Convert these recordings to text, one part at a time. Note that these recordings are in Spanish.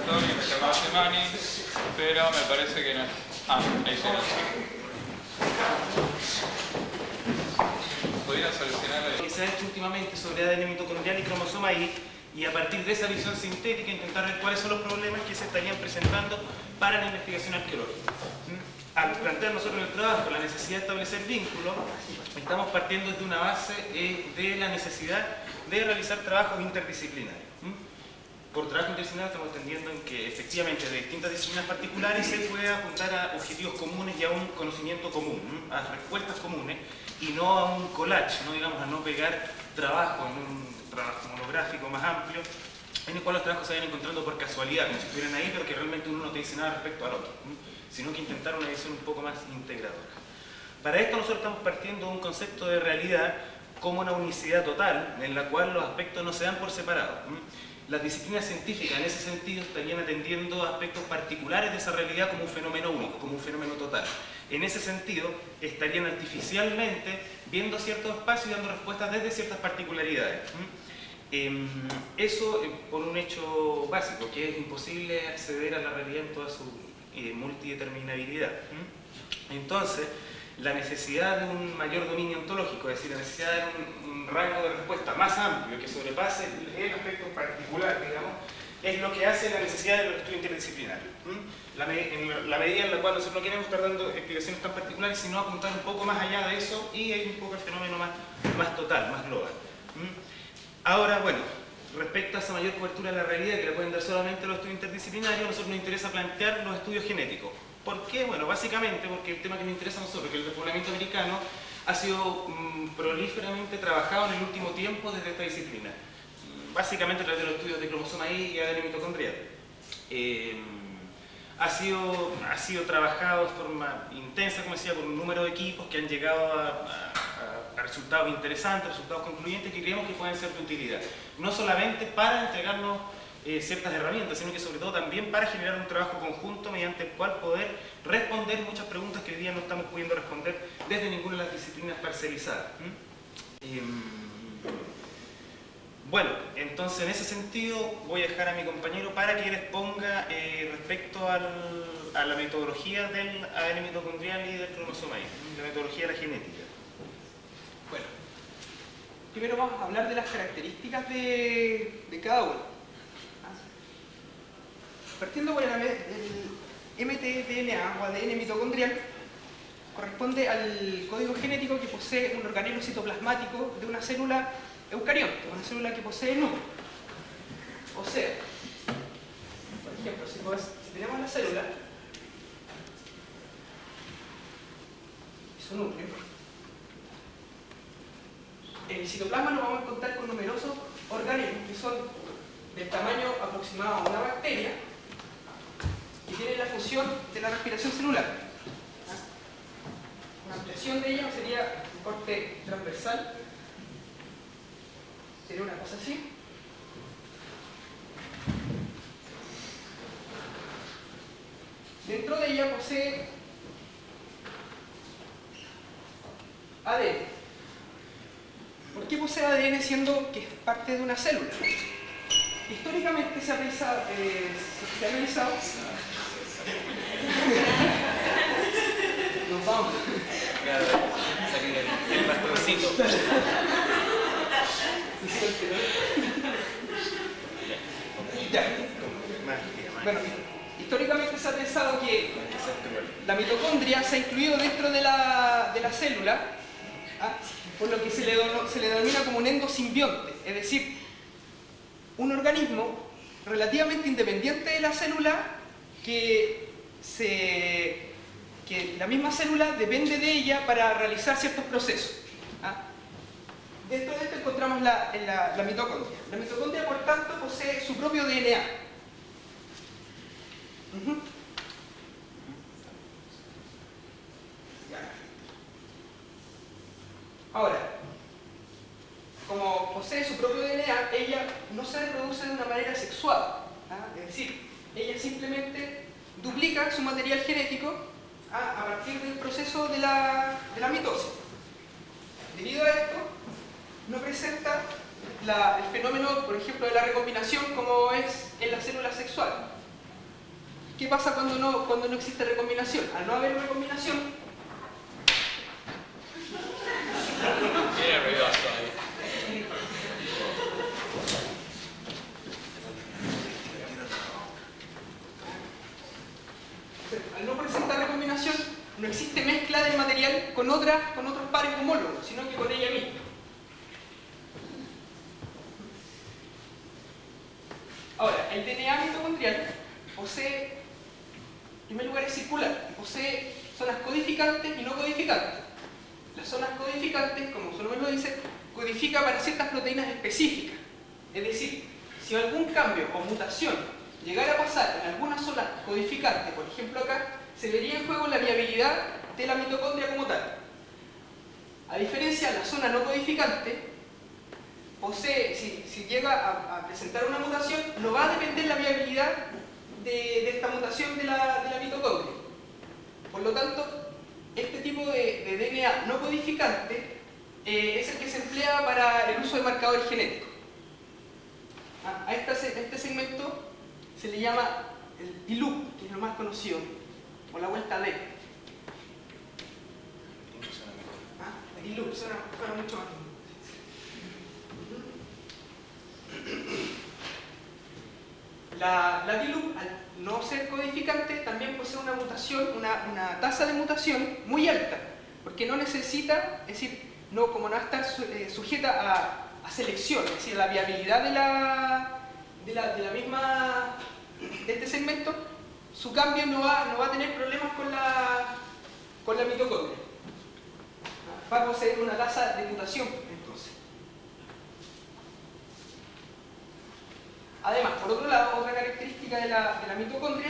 doctor y me llamo Semani, pero me parece que no es. Ah, ahí se lo ¿Podrían solucionar lo que se ha hecho últimamente sobre ADN mitocondrial y cromosoma Y, y a partir de esa visión sintética intentar ver cuáles son los problemas que se estarían presentando para la investigación arqueológica. Al plantear nosotros en el trabajo la necesidad de establecer vínculos, estamos partiendo de una base de la necesidad de realizar trabajos interdisciplinarios. Por trabajo interdisciplinario estamos entendiendo en que efectivamente de distintas disciplinas particulares se puede apuntar a objetivos comunes y a un conocimiento común, a respuestas comunes y no a un collage, no digamos a no pegar trabajo en un trabajo monográfico más amplio en el cual los trabajos se vayan encontrando por casualidad, como si estuvieran ahí, pero que realmente uno no te dice nada respecto al otro, sino que intentar una visión un poco más integradora. Para esto nosotros estamos partiendo de un concepto de realidad como una unicidad total, en la cual los aspectos no se dan por separado. Las disciplinas científicas en ese sentido estarían atendiendo aspectos particulares de esa realidad como un fenómeno único, como un fenómeno total. En ese sentido estarían artificialmente viendo ciertos espacios y dando respuestas desde ciertas particularidades. Eso por un hecho básico, que es imposible acceder a la realidad en toda su multideterminabilidad. Entonces, la necesidad de un mayor dominio ontológico, es decir, la necesidad de un rango de respuesta más amplio que sobrepase el aspecto particular, digamos, es lo que hace la necesidad de los estudios interdisciplinarios. En la medida en la cual nosotros no queremos estar dando explicaciones tan particulares, sino apuntar un poco más allá de eso y hay un poco el fenómeno más total, más global. Ahora, bueno, respecto a esa mayor cobertura de la realidad que le pueden dar solamente los estudios interdisciplinarios, a nosotros nos interesa plantear los estudios genéticos. ¿Por qué? Bueno, básicamente porque el tema que nos interesa a nosotros, que el despoblamiento americano, ha sido prolíferamente trabajado en el último tiempo desde esta disciplina. Básicamente a través de los estudios de cromosoma Y y ADN mitocondrial. Ha sido trabajado de forma intensa, como decía, por un número de equipos que han llegado a resultados interesantes, resultados concluyentes que creemos que pueden ser de utilidad. No solamente para entregarnos ciertas herramientas, sino que sobre todo también para generar un trabajo conjunto mediante el cual poder responder muchas preguntas que hoy día no estamos pudiendo responder desde ninguna de las disciplinas parcializadas. Bueno, entonces en ese sentido voy a dejar a mi compañero para que él exponga respecto a la metodología del ADN mitocondrial y del cromosoma Y, la metodología de la genética. Bueno, primero vamos a hablar de las características de cada uno. Partiendo por el mtDNA o ADN mitocondrial, corresponde al código genético que posee un organelo citoplasmático de una célula eucarionte, una célula que posee núcleo. O sea, por ejemplo, si tenemos la célula y su núcleo, en el citoplasma nos vamos a encontrar con numerosos organismos que son del tamaño aproximado a una bacteria, que tiene la función de la respiración celular. Una ampliación de ella sería un corte transversal, sería una cosa así. Dentro de ella posee ADN. ¿Por qué posee ADN siendo que es parte de una célula? Históricamente se ha analizado. Nos vamos. Claro, salir el bastoncito. Bueno, históricamente se ha pensado que la mitocondria se ha incluido dentro de la célula, por lo que se le denomina como un endosimbionte, es decir, un organismo relativamente independiente de la célula que la misma célula depende de ella para realizar ciertos procesos. Dentro de esto encontramos la mitocondria. La mitocondria, por tanto, posee su propio DNA. Ahora, como posee su propio DNA, ella no se reproduce de una manera sexual. Es decir, ella simplemente duplica su material genético a partir del proceso de la mitosis. Debido a esto, no presenta el fenómeno, por ejemplo, de la recombinación como es en la célula sexual. ¿qué pasa cuando no existe recombinación? Al no haber recombinación, Tiene ruidoso ahí. al no presentar recombinación, no existe mezcla del material con otros pares homólogos, sino que con ella misma. Ahora, el DNA mitocondrial posee, en primer lugar, es circular, posee zonas codificantes y no codificantes. Las zonas codificantes, como su nombre lo dice, codifica para ciertas proteínas específicas. Es decir, si algún cambio o mutación llegara a pasar en alguna zona codificante, por ejemplo acá, se vería en juego la viabilidad de la mitocondria como tal. A diferencia, la zona no codificante posee, si llega a presentar una mutación, no va a depender la viabilidad de esta mutación de la mitocondria. Por lo tanto, este tipo de DNA no codificante es el que se emplea para el uso de marcadores genéticos. A este segmento se le llama el D-loop, que es lo más conocido, o la vuelta D. El D-loop suena mucho más. La D-loop, al no ser codificante, también posee una mutación, una tasa de mutación muy alta, porque no necesita, es decir, como no va a estar sujeta a selección, es decir, la viabilidad de este segmento, su cambio no va a tener problemas con la mitocondria. Va a poseer una tasa de mutación, entonces. Además, por otro lado, otra característica de la mitocondria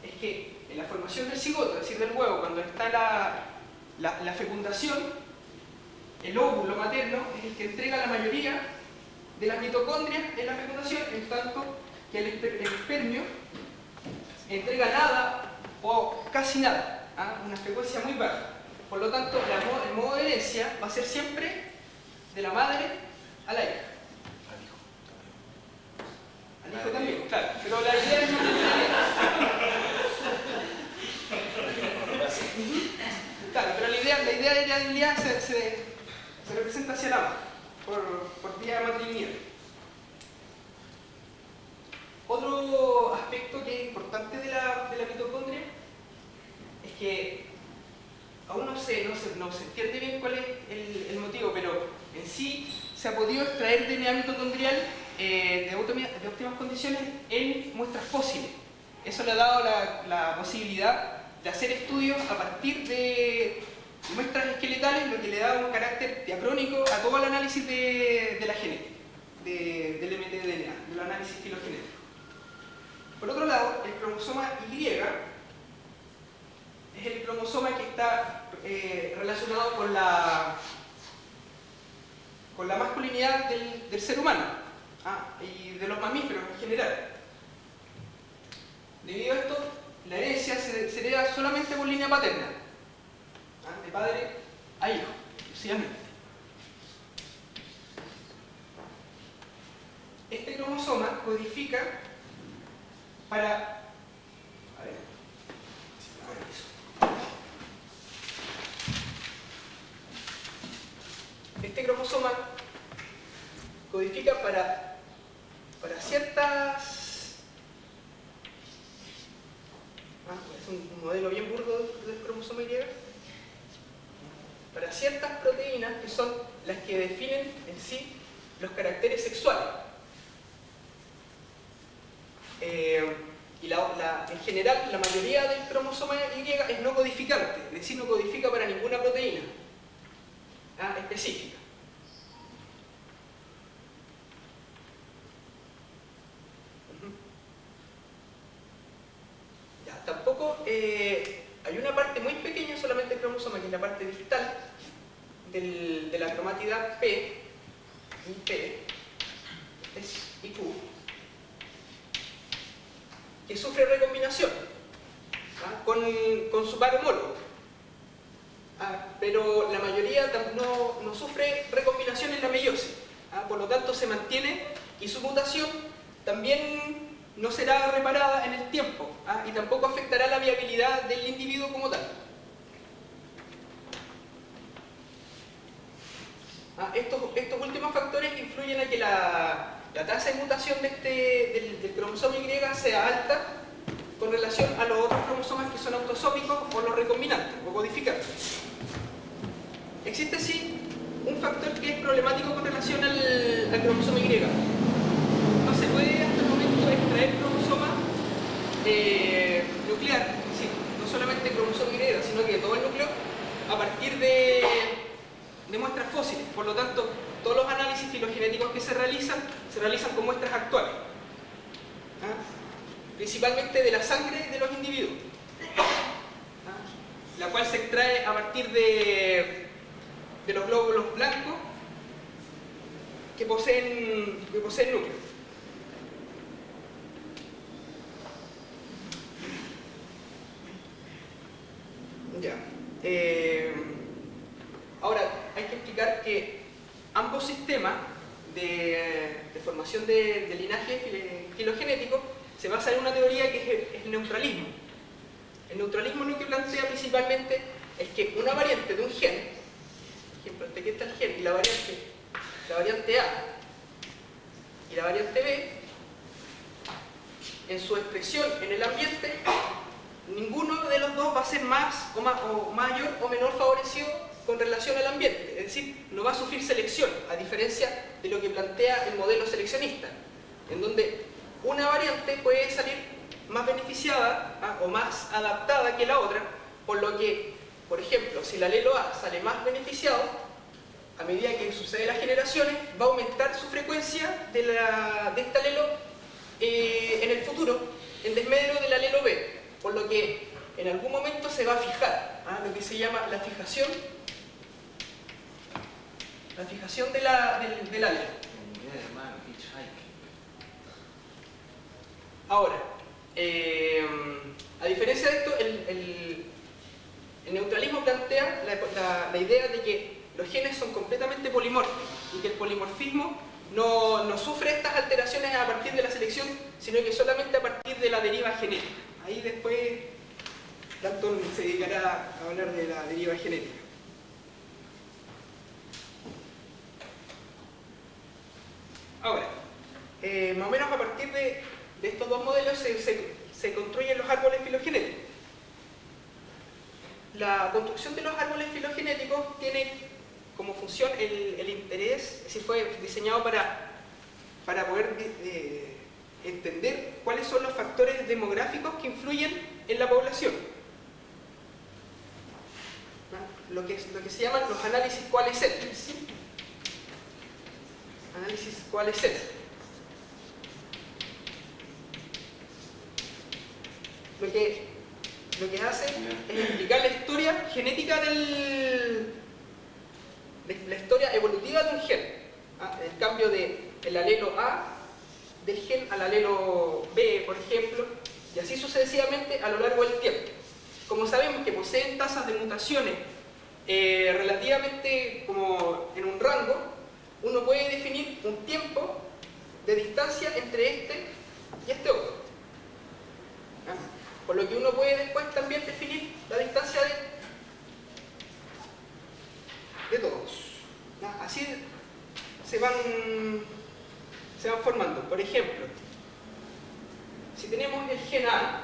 es que en la formación del cigoto, es decir, del huevo, cuando está la fecundación, el óvulo materno es el que entrega la mayoría de las mitocondrias en la fecundación, en tanto que el espermio entrega nada o casi nada, una frecuencia muy baja. Por lo tanto, el modo de herencia va a ser siempre de la madre a la hija. Al hijo también, claro, pero la idea es mantener. Claro, pero la idea de la heredabilidad se representa hacia la madre, por vía matrilineal. Otro aspecto que es importante de la mitocondria es que aún no se entiende bien cuál es el motivo, pero en sí se ha podido extraer DNA mitocondrial de óptimas condiciones en muestras fósiles. Eso le ha dado la posibilidad de hacer estudios a partir de muestras esqueletales, lo que le da un carácter diacrónico a todo el análisis de la genética, del mtDNA, del análisis filogenético. Por otro lado, el cromosoma Y es el cromosoma que está relacionado con la masculinidad del ser humano y de los mamíferos en general. Debido a esto, la herencia se hereda solamente por línea paterna, de padre a hijo, exclusivamente. Este cromosoma codifica para... A ver, este cromosoma codifica para ciertas... es un modelo bien burdo del cromosoma Y. Para ciertas proteínas que son las que definen en sí los caracteres sexuales. En general, la mayoría del cromosoma Y es no codificante, es decir, no codifica para ninguna proteína específica. Tampoco hay una parte muy pequeña solamente del cromosoma, que es la parte distal de la cromatida P, y Q, que sufre recombinación con su par homólogo. Pero la mayoría no sufre recombinación en la meiosis, por lo tanto se mantiene y su mutación también no será reparada en el tiempo, y tampoco afectará la viabilidad del individuo como tal. Estos últimos factores influyen a que la tasa de mutación del cromosoma Y sea alta con relación a los otros cromosomas que son autosómicos o los recombinantes o codificantes. Existe sí un factor que es problemático con relación al cromosoma Y. No se puede hasta el momento extraer cromosoma nuclear, es decir, no solamente cromosoma Y, sino que todo el núcleo, a partir de muestras fósiles. Por lo tanto, todos los análisis filogenéticos que se realizan con muestras actuales, principalmente de la sangre de los individuos, la cual se extrae a partir de los glóbulos blancos que poseen núcleo. Ya. Ahora, hay que explicar que ambos sistemas de formación de linaje filogenético se basan en una teoría que es el neutralismo. El neutralismo lo que plantea principalmente es que una variante de un gen, por ejemplo, aquí está el gen y la variante A y la variante B, en su expresión en el ambiente, ninguno de los dos va a ser más o mayor o menor favorecido con relación al ambiente, es decir, no va a sufrir selección, a diferencia de lo que plantea el modelo seleccionista, en donde una variante puede salir más beneficiada o más adaptada que la otra, por lo que, por ejemplo, si el alelo A sale más beneficiado, a medida que suceden las generaciones, va a aumentar su frecuencia de este alelo en el futuro, en desmedro del alelo B, por lo que en algún momento se va a fijar, lo que se llama la fijación del alelo. Ahora, a diferencia de esto, el neutralismo plantea la idea de que los genes son completamente polimórficos y que el polimorfismo no sufre estas alteraciones a partir de la selección, sino que solamente a partir de la deriva genética. Ahí después Dalton se dedicará a hablar de la deriva genética. Ahora, más o menos a partir de estos dos modelos se construyen los árboles filogenéticos. La construcción de los árboles filogenéticos tiene como función el interés, es decir, fue diseñado para poder entender cuáles son los factores demográficos que influyen en la población. Lo que se llaman los análisis coalescentes. Análisis coalescentes. Lo que hace es explicar la historia genética la historia evolutiva de un gen. El cambio del alelo A del gen al alelo B, por ejemplo, y así sucesivamente a lo largo del tiempo. Como sabemos que poseen tasas de mutaciones relativamente como en un rango, uno puede definir un tiempo de distancia entre este y este otro. Por lo que uno puede después también definir la distancia de todos. Así se van formando. Por ejemplo, si tenemos el gen A,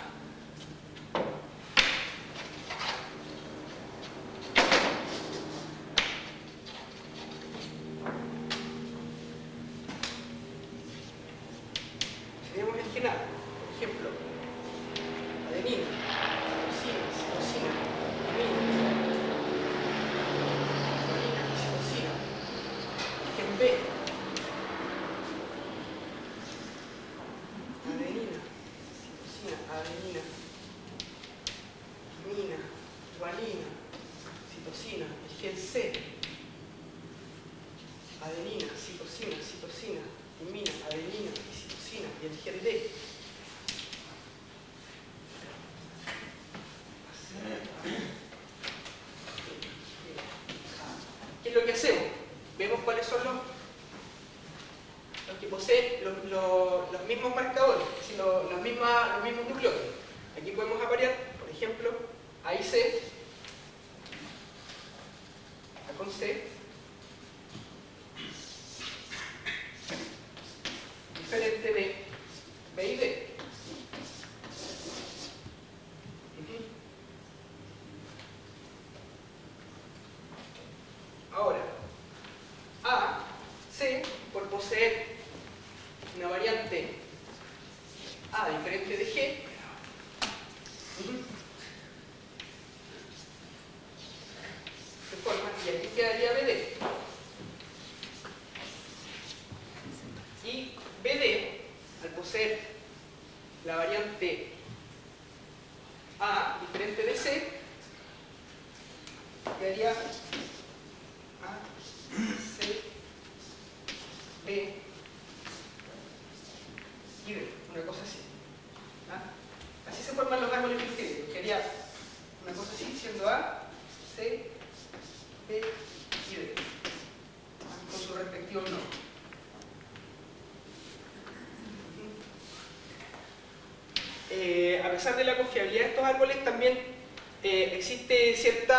por ejemplo, adenina, citosina, timina, guanina y citosina. Gen B, adenina, citosina, timina, guanina, citosina. El gen C, adenina, citosina, timina, adenina y citosina. Y el gen D, ¿qué es lo que hacemos? Vemos cuáles son los que posee los mismos marcadores, es decir, los mismos nucleótidos. Aquí podemos aparear, por ejemplo, A y C, A con C, diferente de B y D. Ahora, A, C, por poseer una variante A diferente de G, se forma, y aquí quedaría BD. Y BD, al poseer la variante A diferente de C, quedaría A, C, B y D, una cosa así. ¿Ah? Así se forman los árboles filogenéticos, quedaría una cosa así, siendo A, C, B y D, con sus respectivos nodos. A pesar de la confiabilidad de estos árboles, también existe ciertos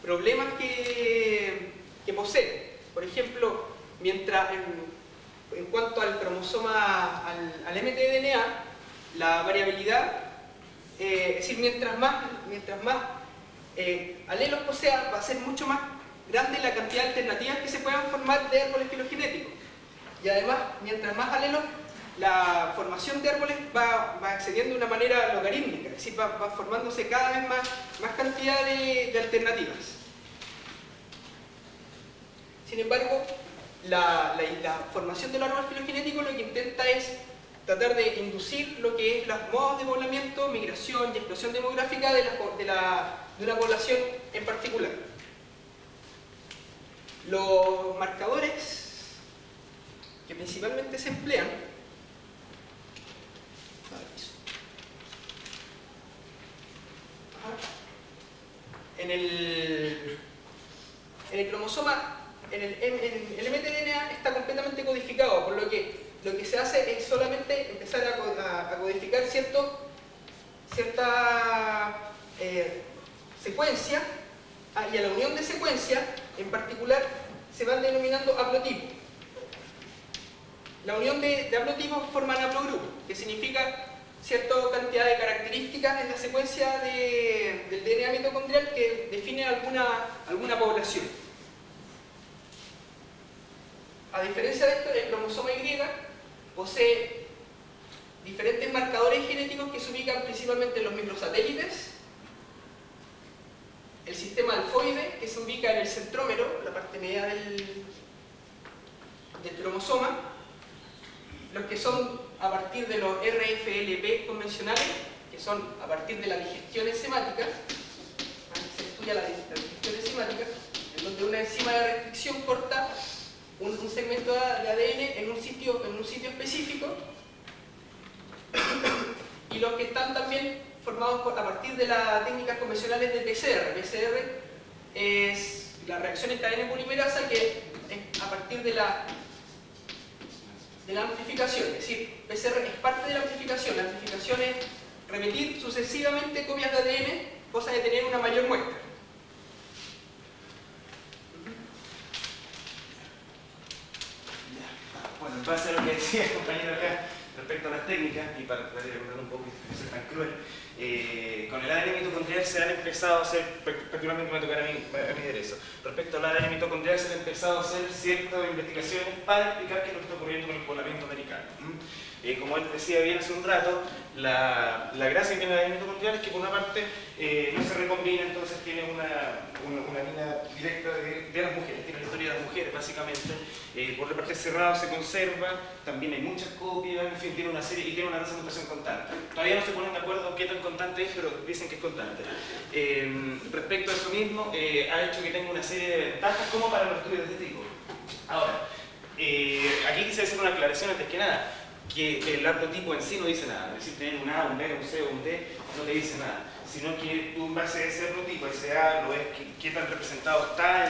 problemas que poseen. Por ejemplo, mientras en cuanto al cromosoma, al mtDNA, la variabilidad, es decir, mientras más alelos posea, va a ser mucho más grande la cantidad de alternativas que se puedan formar de árboles filogenéticos. Y además, mientras más alelos, la formación de árboles va accediendo de una manera logarítmica, es decir, va formándose cada vez más cantidad de alternativas. Sin embargo, la formación del árbol filogenético lo que intenta es tratar de inducir lo que es los modos de poblamiento, migración y explosión demográfica de una población en particular. Los marcadores que principalmente se emplean en el cromosoma, en el mtDNA está completamente codificado, por lo que se hace es solamente empezar a codificar cierta secuencia, y a la unión de secuencia en particular se van denominando haplotipos. La unión de haplotipos forman haplogrupos, que significa cierta cantidad de características en la secuencia del DNA mitocondrial que define alguna población. A diferencia de esto, el cromosoma Y posee diferentes marcadores genéticos que se ubican principalmente en los microsatélites, el sistema alfoide, que se ubica en el centrómero, la parte media del cromosoma, los que son a partir de los RFLP convencionales, que son a partir de la digestión enzimática, se estudia la digestión enzimática, en donde una enzima de restricción corta un segmento de ADN en un sitio específico, y los que están también formados a partir de las técnicas convencionales de PCR. PCR es la reacción en cadena polimerasa, que es a partir de la amplificación, es decir, PCR es parte de la amplificación. La amplificación es repetir sucesivamente copias de ADN, cosa de tener una mayor muestra. Bueno, en base a lo que decía el compañero acá respecto a las técnicas, y para tratar de recordar un poco y no ser tan cruel, con el ADN mitocondrial se han empezado a hacer, particularmente me tocará a mí eso, respecto al ADN mitocondrial se han empezado a hacer ciertas investigaciones para explicar qué es lo que está ocurriendo con el poblamiento americano. Como él decía bien hace un rato, la gracia que tiene el ADN mitocondrial es que por una parte no se recombina, entonces tiene una línea directa de las mujeres, tiene la historia de las mujeres básicamente. Por la parte cerrada se conserva, también hay muchas copias, en fin, tiene una serie y tiene una tasa de mutación constante. Todavía no se ponen de acuerdo qué tan constante es, pero dicen que es constante. Respecto a eso mismo, ha hecho que tenga una serie de ventajas como para los estudios de este tipo. Ahora, aquí quise hacer una aclaración antes que nada, que el haplotipo en sí no dice nada, es decir, tener un A, un B, un C o un D no te dice nada. sino que tú en base a ese genotipo, SA, lo ves qué tan representado está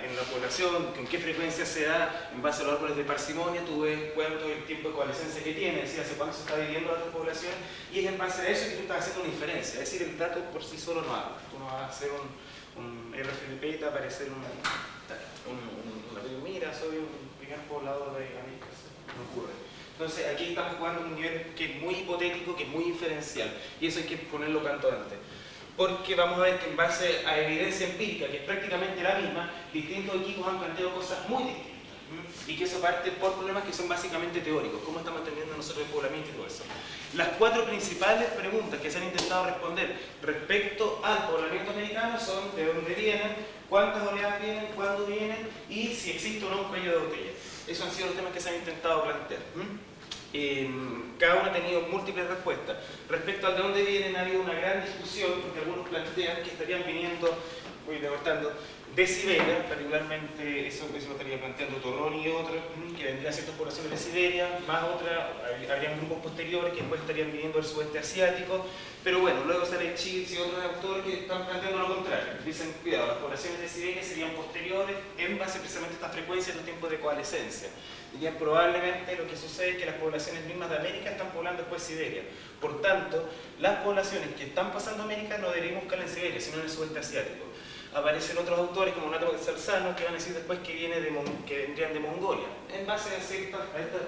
en la población, con qué frecuencia se da, en base a los árboles de parsimonia, tú ves cuánto es el tiempo de coalescencia que tiene, es decir, hace cuánto se está viviendo la población, y es en base a eso que tú estás haciendo una inferencia, es decir, el dato por sí solo no habla, tú no vas a hacer un RFDP y te va a aparecer una mira, soy un primer poblador de América, no ocurre. Entonces aquí estamos jugando un nivel que es muy hipotético, que es muy inferencial, y eso hay que ponerlo cuanto antes. Porque vamos a ver que en base a evidencia empírica, que es prácticamente la misma, distintos equipos han planteado cosas muy distintas. Y que eso parte por problemas que son básicamente teóricos, cómo estamos entendiendo nosotros el poblamiento y todo eso. Las 4 principales preguntas que se han intentado responder respecto al poblamiento americano son de dónde vienen, cuántas oleadas vienen, cuándo vienen y si existe o no un cuello de botella. Esos han sido los temas que se han intentado plantear. Cada uno ha tenido múltiples respuestas. Respecto al de dónde vienen ha habido una gran discusión, porque algunos plantean que estarían viniendo, voy decortando, de Siberia, particularmente eso lo estaría planteando Torrón y otros, que vendrían ciertas poblaciones de Siberia, más otras, habrían grupos posteriores que después estarían viniendo del sudeste asiático, pero bueno, luego sale Childs y otros autores que están planteando lo contrario. Dicen, cuidado, las poblaciones de Siberia serían posteriores en base precisamente a esta frecuencia de los tiempos de coalescencia. Dirían probablemente lo que sucede es que las poblaciones mismas de América están poblando después Siberia. Por tanto, las poblaciones que están pasando América no deberíamos buscar en Siberia, sino en el sudeste asiático. Aparecen otros autores como Nato Salzano que van a decir después que vendrían de Mongolia, en base a estas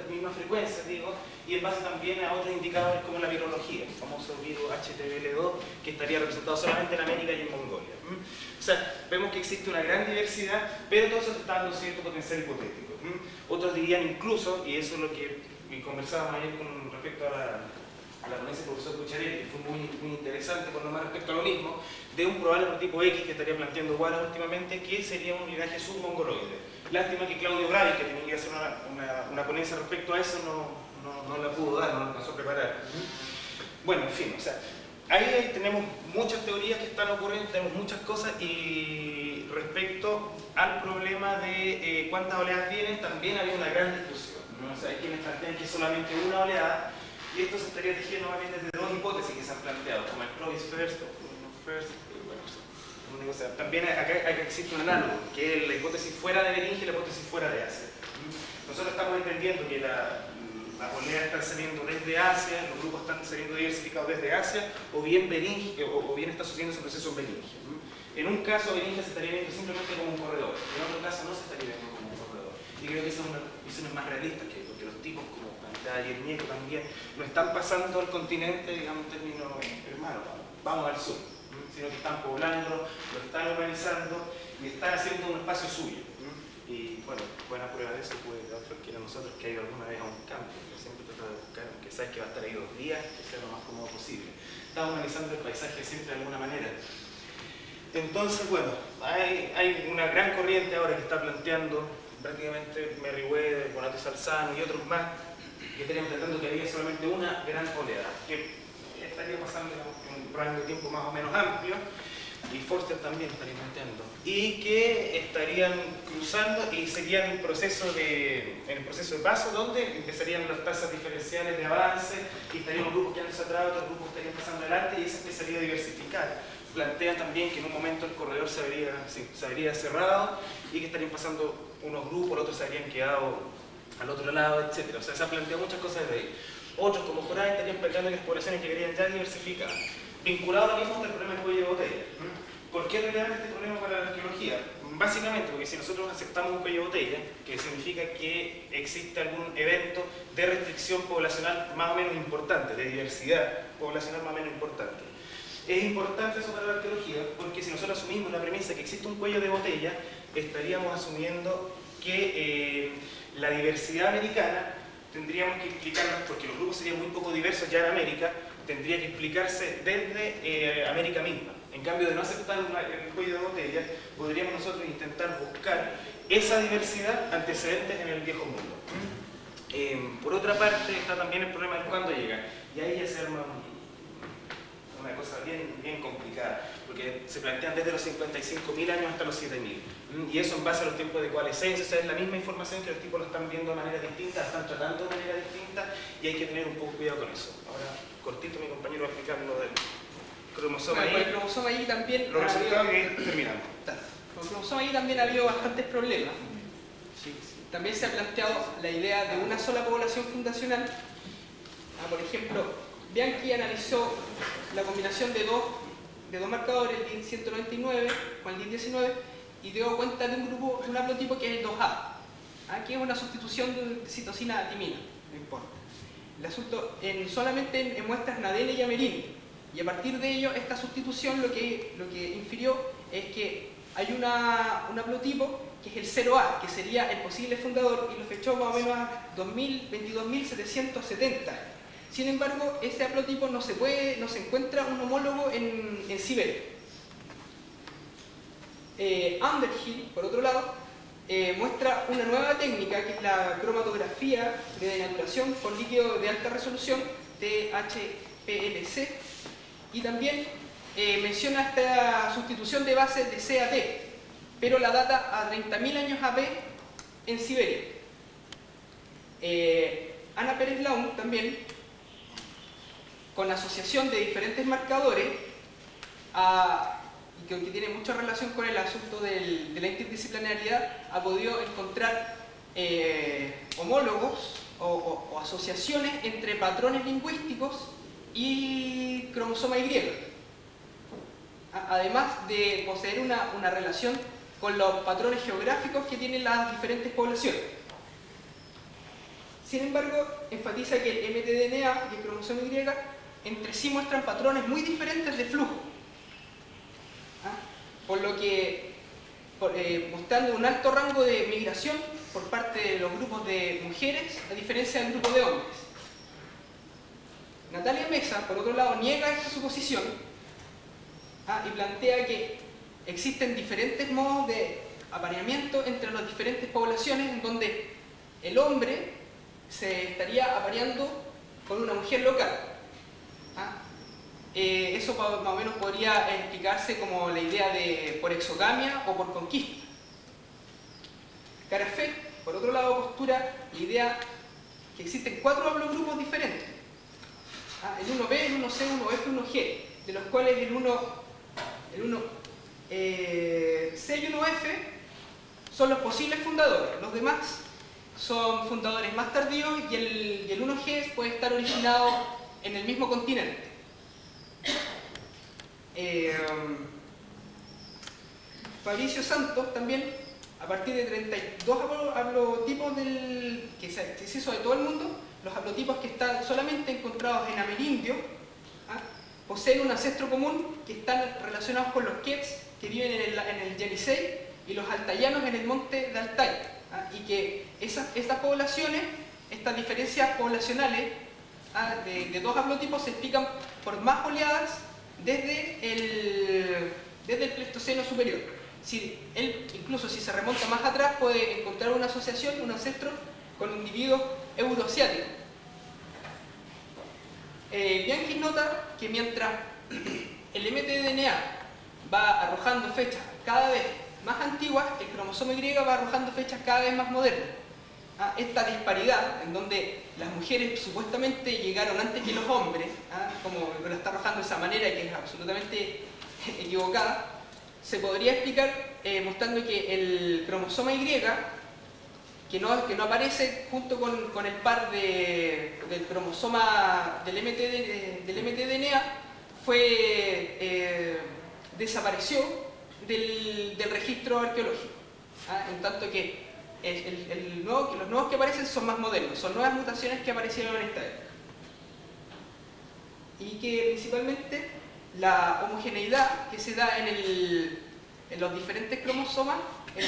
mismas frecuencias, digo, y en base también a otros indicadores como la virología, el famoso virus HTBL2, que estaría representado solamente en América y en Mongolia. O sea, vemos que existe una gran diversidad, pero todo eso está dando cierto potencial hipotético. Otros dirían incluso, y eso es lo que conversábamos ayer con respecto a la ponencia del profesor Cucharelli, que fue muy interesante por lo más respecto a lo mismo, de un probable prototipo X que estaría planteando Wallace últimamente, que sería un linaje submongoloide. Lástima que Claudio Bravi, que tenía que hacer una ponencia respecto a eso, no la pudo dar, no la alcanzó a preparar. Bueno, en fin, o sea, ahí tenemos muchas teorías que están ocurriendo, tenemos muchas cosas, y respecto al problema de cuántas oleadas vienen, también había una gran discusión, ¿no? O sea, hay quienes plantean que es solamente una oleada, y esto se estaría tejiendo más bien desde 2 hipótesis que se han planteado, como el Clovis first o first, bueno, o sea, también acá existe un análogo, que es la hipótesis fuera de Beringia y la hipótesis fuera de Asia. Nosotros estamos entendiendo que las oleadas están saliendo desde Asia, los grupos están saliendo diversificados desde Asia, o bien está sucediendo ese proceso en Beringia. En un caso, Beringia se estaría viendo simplemente como un corredor, en otro caso no se estaría viendo como un corredor. Y creo que esa es una visión más realista, porque los tipos como y el Nieto también, no están pasando al continente, digamos, en términos hermanos, vamos al sur, sino que están poblando, lo están urbanizando y están haciendo un espacio suyo. Y bueno, buena prueba de eso puede dar cualquiera de nosotros que ha ido alguna vez a un campo, que siempre trata de buscar, aunque sabes que va a estar ahí 2 días, que sea lo más cómodo posible. Está urbanizando el paisaje siempre de alguna manera. Entonces, bueno, hay una gran corriente ahora que está planteando prácticamente Merriweather, Bonato Salzano y otros más, que estarían planteando que había solamente una gran oleada, que estaría pasando en un rango de tiempo más o menos amplio, y Forster también estaría planteando, y que estarían cruzando y serían en el proceso de paso, donde empezarían las tasas diferenciales de avance, y estarían los grupos que han atrás, otros grupos estarían pasando adelante, y eso empezaría a diversificar. Plantean también que en un momento el corredor se habría cerrado, y que estarían pasando unos grupos, los otros se habrían quedado al otro lado, etc. O sea, se han planteado muchas cosas de ahí. Otros, como Jorán, estarían planteando que las poblaciones que querían ya diversificar. Vinculado a lo mismo del problema del cuello de botella. ¿Por qué es relevante este problema para la arqueología? Básicamente porque si nosotros aceptamos un cuello de botella, que significa que existe algún evento de restricción poblacional más o menos importante, de diversidad poblacional más o menos importante. Es importante eso para la arqueología porque si nosotros asumimos la premisa que existe un cuello de botella, estaríamos asumiendo que la diversidad americana tendríamos que explicarla, porque los grupos serían muy poco diversos ya en América, tendría que explicarse desde América misma. En cambio, de no aceptar el cuello de botella, podríamos nosotros intentar buscar esa diversidad antecedentes en el viejo mundo. Por otra parte, está también el problema de cuándo llega. Y ahí ya se arma una cosa bien complicada, porque se plantean desde los 55.000 años hasta los 7.000. Y eso en base a los tiempos de coalescencia, o sea, es la misma información que los tipos lo están viendo de manera distinta, la están tratando de manera distinta, y hay que tener un poco cuidado con eso. Ahora, cortito, mi compañero va a explicar lo del cromosoma Bueno, Y. con el cromosoma Y también Los ha resultados habido- que terminamos. Con el cromosoma Y también ha habido bastantes problemas. También se ha planteado la idea de una sola población fundacional. Por ejemplo, Bianchi analizó la combinación de dos marcadores, el DIN 199 con el DIN 19, y dio cuenta de un haplotipo que es el 2A. Aquí es una sustitución de citosina a timina, no importa. El asunto solamente en muestras nadene y amerine, y a partir de ello esta sustitución lo que infirió es que hay un haplotipo que es el 0A, que sería el posible fundador, y lo fechó más o menos a 22.770. Sin embargo, ese haplotipo no se encuentra un homólogo en Siberia. Underhill, por otro lado, muestra una nueva técnica que es la cromatografía de denaturación con líquido de alta resolución, THPLC, y también menciona esta sustitución de bases de CAT, pero la data a 30.000 años AP en Siberia. Ana Pérez Laun también, con asociación de diferentes marcadores, y que tiene mucha relación con el asunto de la interdisciplinariedad, ha podido encontrar homólogos o asociaciones entre patrones lingüísticos y cromosoma Y, además de poseer una relación con los patrones geográficos que tienen las diferentes poblaciones. Sin embargo, enfatiza que el mtDNA y el cromosoma Y entre sí muestran patrones muy diferentes de flujo, por lo que mostrando un alto rango de migración por parte de los grupos de mujeres a diferencia del grupo de hombres. Natalia Mesa, por otro lado, niega esta suposición y plantea que existen diferentes modos de apareamiento entre las diferentes poblaciones, en donde el hombre se estaría apareando con una mujer local. Eso más o menos podría explicarse como la idea de por exogamia o por conquista. Carafet, por otro lado, postura la idea que existen 4 haplogrupos diferentes. El 1B, el 1C, el 1F y el 1G, de los cuales el 1C y 1F son los posibles fundadores. Los demás son fundadores más tardíos y el 1G puede estar originado en el mismo continente. Fabricio Santos también, a partir de 32 haplotipos que se hizo de todo el mundo, los haplotipos que están solamente encontrados en amerindio poseen un ancestro común que están relacionados con los Quets que viven en el Yenisei y los altayanos en el monte de Altai, y que estas poblaciones, estas diferencias poblacionales de dos haplotipos se explican por más oleadas desde el Pleistoceno superior. Incluso si se remonta más atrás puede encontrar una asociación, un ancestro con individuos euroasiáticos. Bianchi nota que mientras el mtDNA va arrojando fechas cada vez más antiguas, el cromosoma Y va arrojando fechas cada vez más modernas. Esta disparidad, en donde las mujeres supuestamente llegaron antes que los hombres, como lo está arrojando de esa manera que es absolutamente equivocada, se podría explicar mostrando que el cromosoma Y, que no aparece junto con el par del cromosoma del mtDNA, desapareció del registro arqueológico, en tanto que los nuevos que aparecen son más modernos, son nuevas mutaciones que aparecieron en esta época. Y que principalmente la homogeneidad que se da en los diferentes cromosomas, en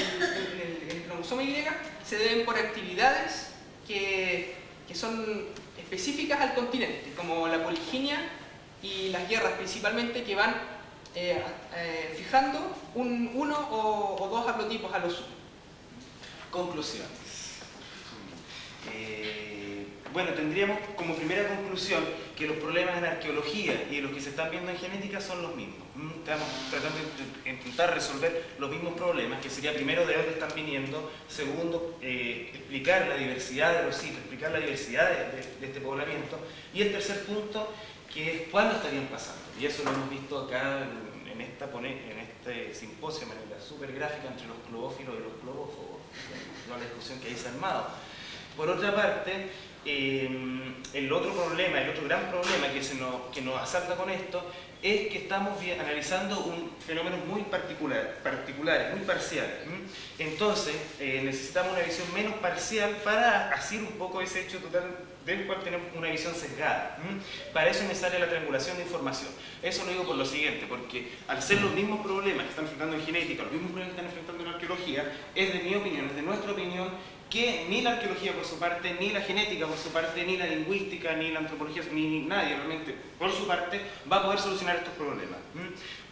el cromosoma Y, se deben por actividades que son específicas al continente, como la poliginia y las guerras principalmente, que van fijando uno o dos haplotipos a lo sumo. Conclusiones. Bueno, tendríamos como primera conclusión que los problemas en arqueología y los que se están viendo en genética son los mismos. Estamos tratando de intentar resolver los mismos problemas, que sería primero de dónde están viniendo, segundo, explicar la diversidad de los sitios, explicar la diversidad de este poblamiento, y el tercer punto, que es cuándo estarían pasando. Y eso lo hemos visto acá en este simposio, en la super gráfica entre los globófilos y los globófobos, la discusión que ahí se ha armado. Por otra parte, el otro gran problema que nos asalta con esto es que estamos analizando un fenómeno muy particulares, muy parciales. Entonces, necesitamos una visión menos parcial para asir un poco ese hecho total del cual tenemos una visión sesgada. Para eso es necesaria la triangulación de información. Eso lo digo por lo siguiente, porque al ser los mismos problemas que están enfrentando en genética, los mismos problemas que están enfrentando en arqueología, es de mi opinión, es de nuestra opinión, que ni la arqueología por su parte, ni la genética por su parte, ni la lingüística, ni la antropología, ni nadie realmente por su parte va a poder solucionar estos problemas.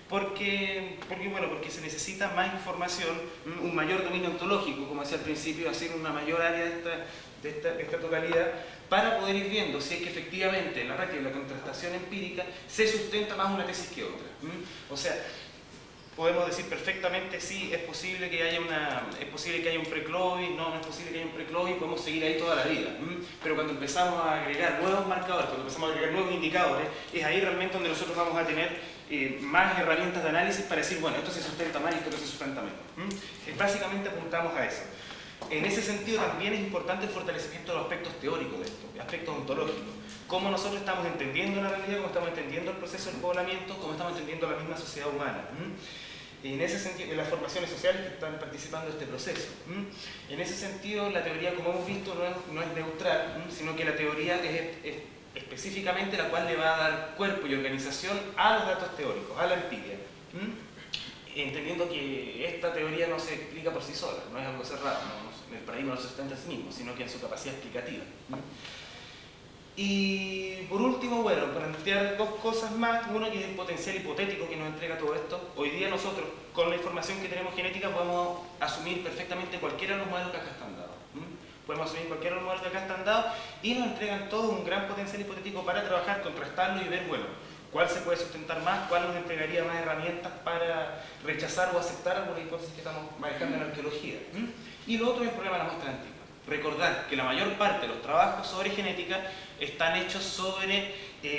Porque se necesita más información, un mayor dominio ontológico, como decía al principio, hacer una mayor área de esta totalidad, para poder ir viendo si es que efectivamente en la práctica y la contrastación empírica se sustenta más una tesis que otra. O sea, podemos decir perfectamente sí, es posible que haya un preclovis, no es posible que haya un preclovis, podemos seguir ahí toda la vida. Pero cuando empezamos a agregar nuevos marcadores, cuando empezamos a agregar nuevos indicadores, es ahí realmente donde nosotros vamos a tener más herramientas de análisis para decir, bueno, esto se sustenta más y esto no se sustenta menos. Básicamente apuntamos a eso. En ese sentido también es importante el fortalecimiento de los aspectos teóricos de esto, de aspectos ontológicos. Cómo nosotros estamos entendiendo la realidad, cómo estamos entendiendo el proceso del poblamiento, cómo estamos entendiendo la misma sociedad humana. En ese sentido, las formaciones sociales que están participando de este proceso. En ese sentido, la teoría, como hemos visto, no es neutral, sino que la teoría es específicamente la cual le va a dar cuerpo y organización a los datos teóricos, a la empiria. Entendiendo que esta teoría no se explica por sí sola, no es algo cerrado, el paradigma no se sustenta a sí mismo, sino que en su capacidad explicativa. Y por último, bueno, plantear dos cosas más. Uno, que es el potencial hipotético que nos entrega todo esto. Hoy día nosotros, con la información que tenemos genética, podemos asumir perfectamente cualquiera de los modelos que acá están dados. Podemos asumir cualquiera de los modelos que acá están dados y nos entregan todo un gran potencial hipotético para trabajar, contrastarlo y ver, bueno, cuál se puede sustentar más, cuál nos entregaría más herramientas para rechazar o aceptar algunas hipótesis que estamos manejando en arqueología. Y lo otro es el problema de la muestra antigua. Recordar que la mayor parte de los trabajos sobre genética están hechos sobre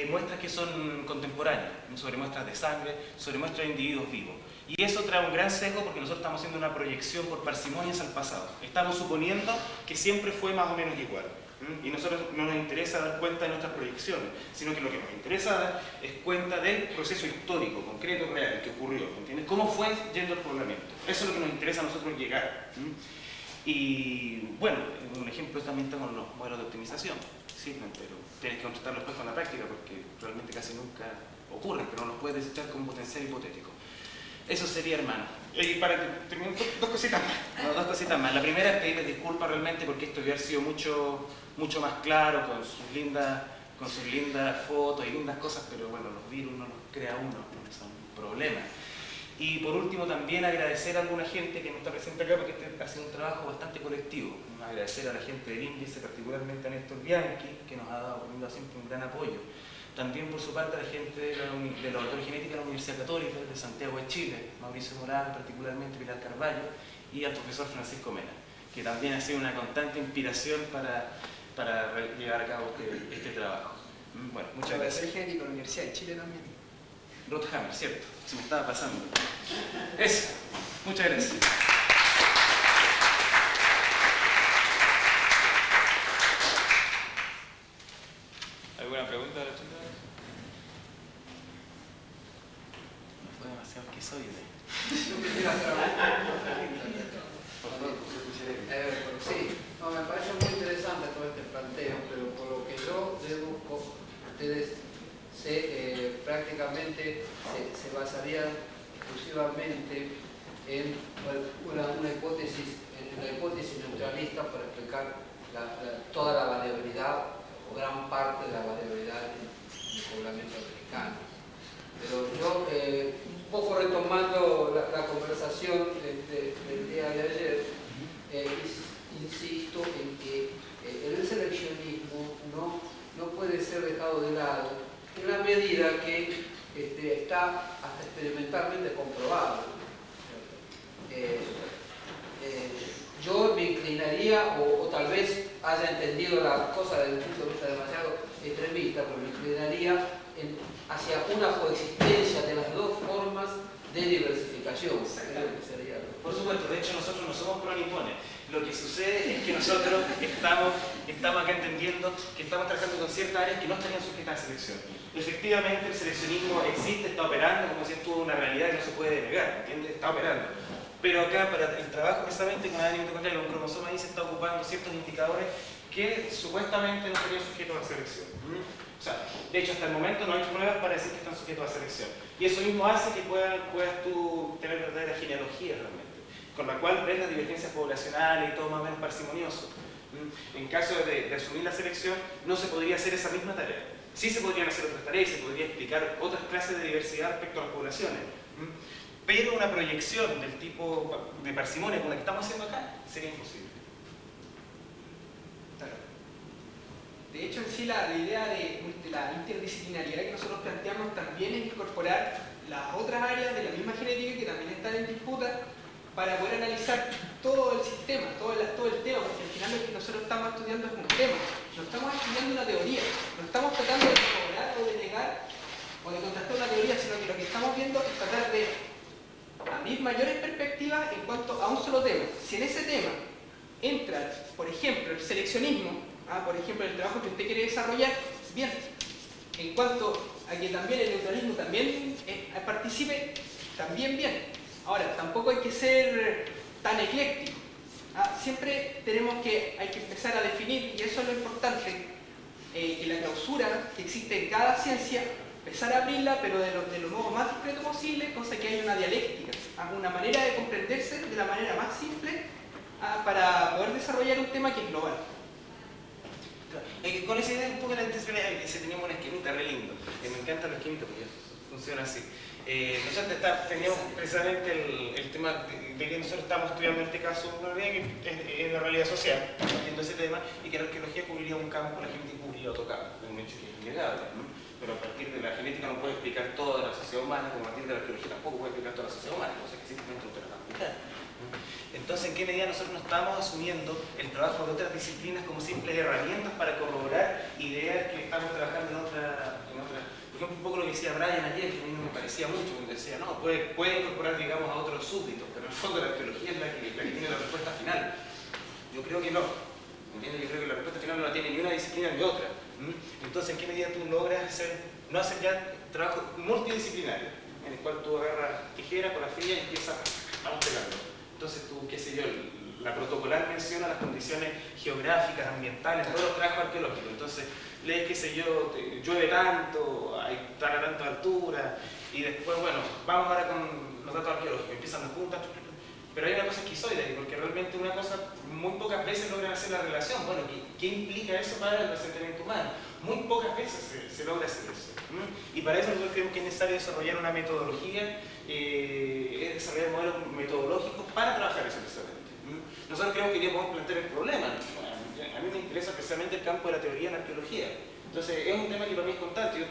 muestras que son contemporáneas, sobre muestras de sangre, sobre muestras de individuos vivos. Y eso trae un gran sesgo porque nosotros estamos haciendo una proyección por parsimonias al pasado. Estamos suponiendo que siempre fue más o menos igual. Y a nosotros no nos interesa dar cuenta de nuestras proyecciones, sino que lo que nos interesa dar es cuenta del proceso histórico, concreto, real, que ocurrió. ¿Entiendes? ¿Cómo fue yendo el poblamiento? Eso es lo que nos interesa a nosotros llegar. Y bueno, un ejemplo también está con los modelos de optimización. Sirven, pero tienes que contrastarlos después con la práctica porque realmente casi nunca ocurren, pero no los puedes desechar como potencial hipotético. Eso sería, hermano. Y para terminar, dos cositas más. No, dos cositas más. La primera es pedirles disculpas realmente porque esto hubiera sido mucho más claro con sus lindas fotos y lindas cosas, pero bueno, los virus no los crea uno, son problemas. Y por último también agradecer a alguna gente que no está presente acá porque ha sido un trabajo bastante colectivo. Agradecer a la gente del índice, particularmente a Néstor Bianchi, que nos ha dado siempre un gran apoyo. También por su parte a la gente de la Laboratorio de Genética de la Universidad Católica de Santiago de Chile, Mauricio Morán, particularmente Pilar Carballo, y al profesor Francisco Mena, que también ha sido una constante inspiración para llevar a cabo este trabajo. Bueno, muchas gracias. La Genética de la Universidad de Chile también. Rothammer, cierto, se me estaba pasando. Eso, muchas gracias. ¿Alguna pregunta de la chica? No fue demasiado esquizoide. Sí, no, me parece muy interesante todo este planteo, pero por lo que yo deduzco, ustedes prácticamente se basarían exclusivamente en una hipótesis, en la hipótesis neutralista para explicar toda la variabilidad o gran parte de la variabilidad del poblamiento africano. Pero yo, un poco retomando la conversación del día de ayer, insisto en que el seleccionismo no puede ser dejado de lado en la medida que está hasta experimentalmente comprobado. Yo me inclinaría, o tal vez haya entendido la cosa desde un punto de vista demasiado extremista, pero me inclinaría hacia una coexistencia de las dos formas de diversificación. Por supuesto, de hecho nosotros no somos pro ni pone. Lo que sucede es que nosotros estamos acá entendiendo que estamos trabajando con ciertas áreas que no estarían sujetas a selección. Efectivamente el seleccionismo existe, está operando, como si esto es una realidad que no se puede negar, ¿entiendes? Está operando. Pero acá para el trabajo precisamente con ADN mitocondrial, un cromosoma ahí se está ocupando ciertos indicadores que supuestamente no estarían sujetos a selección. O sea, de hecho hasta el momento no hay pruebas para decir que están sujetos a selección. Y eso mismo hace que puedas tú tener verdadera genealogía realmente, con la cual ves las divergencias poblacionales y todo más o menos parsimonioso. En caso de asumir la selección, no se podría hacer esa misma tarea. Sí se podrían hacer otras tareas y se podría explicar otras clases de diversidad respecto a las poblaciones. Pero una proyección del tipo de parsimonia como la que estamos haciendo acá sería imposible. De hecho, en sí, la idea de la interdisciplinariedad que nosotros planteamos también es incorporar las otras áreas de la misma genética que también están en disputa para poder analizar todo el sistema, todo el tema, porque al final lo que nosotros estamos estudiando es un tema, no estamos estudiando una teoría, no estamos tratando de corroborar o de negar o de contrastar una teoría, sino que lo que estamos viendo es tratar de abrir mayores perspectivas en cuanto a un solo tema. Si en ese tema entra, por ejemplo, el seleccionismo, por ejemplo, el trabajo que usted quiere desarrollar, bien. En cuanto a que también el neutralismo también participe, también bien. Ahora, tampoco hay que ser tan ecléctico. Siempre hay que empezar a definir, y eso es lo importante, que la clausura que existe en cada ciencia, empezar a abrirla, pero de lo modo más discreto posible, cosa que haya una dialéctica, una manera de comprenderse de la manera más simple para poder desarrollar un tema que es global. Con esa idea un poco la interdisciplinaridad, teníamos un esquemita re lindo. Me encantan los esquemitas porque funciona así. Nosotros teníamos precisamente el tema de que nosotros estamos estudiando en este caso una realidad que es la realidad social, partiendo ese tema, y que la arqueología cubriría un campo, la genética cubriría otro campo, es un hecho que es innegable, ¿no? Pero a partir de la genética no puede explicar toda la sociedad humana, como a partir de la arqueología tampoco puede explicar toda la sociedad humana, cosa que simplemente no te la va a explicar. Entonces, ¿en qué medida nosotros no estamos asumiendo el trabajo de otras disciplinas como simples herramientas para corroborar ideas que estamos trabajando en otra? Por ejemplo, un poco lo que decía Brian ayer, que a mí no me parecía mucho, cuando decía, no, puede incorporar, digamos, a otros súbditos, pero en el fondo la arqueología es la que tiene la respuesta final. Yo creo que no. ¿Entiendes? Yo creo que la respuesta final no la tiene ni una disciplina ni otra. Entonces, ¿en qué medida tú logras no hacer ya trabajo multidisciplinario, en el cual tú agarras tijera con la fría y empiezas a pegarlo? Entonces tú, qué sé yo, la protocolar menciona las condiciones geográficas, ambientales, todos los trabajos arqueológicos. Entonces lees, qué sé yo, llueve tanto, hay tanta altura, y después, bueno, vamos ahora con los datos arqueológicos, empiezan las puntas, pero hay una cosa esquizoide ahí, porque realmente una cosa, muy pocas veces logran hacer la relación. Bueno, ¿qué implica eso para el asentamiento humano? Muy pocas veces se logra hacer eso. Y para eso nosotros creemos que es necesario desarrollar una metodología, desarrollar modelos metodológicos para trabajar eso precisamente. Nosotros creemos que ya podemos plantear el problema. A mí me interesa precisamente el campo de la teoría en la arqueología. Entonces es un tema que para mí es constante.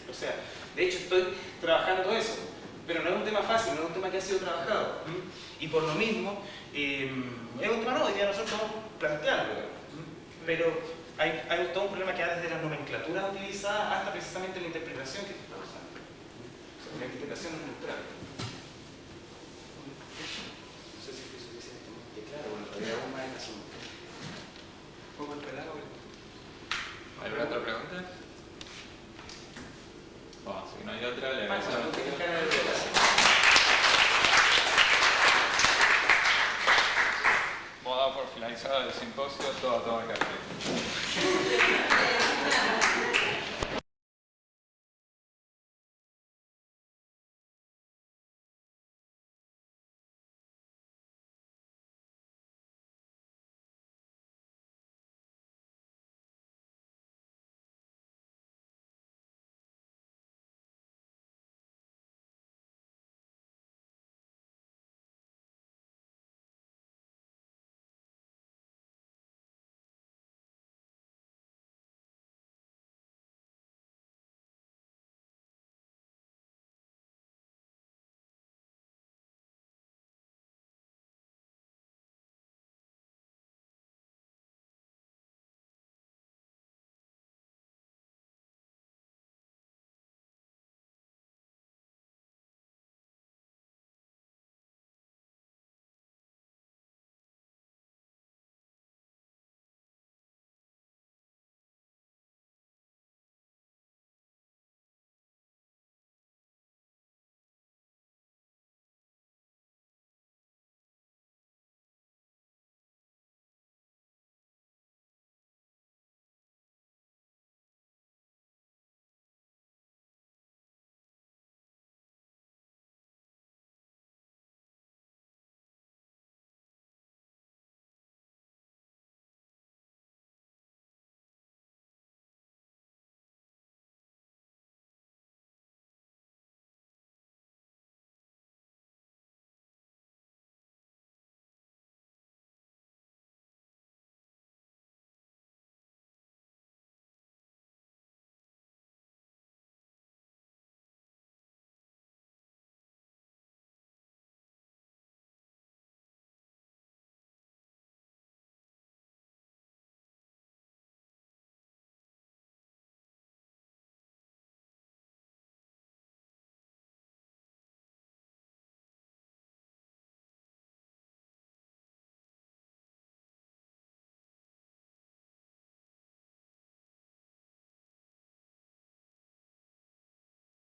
O sea, de hecho estoy trabajando eso, pero no es un tema fácil, no es un tema que ha sido trabajado. Y por lo mismo, es un tema nuevo, ya nosotros estamos planteándolo. Pero hay todo un problema que va desde la nomenclatura utilizada hasta precisamente la interpretación que se está usando. O sea, la interpretación es neutral. No sé si fue suficientemente claro, bueno, todavía hago más en la zona.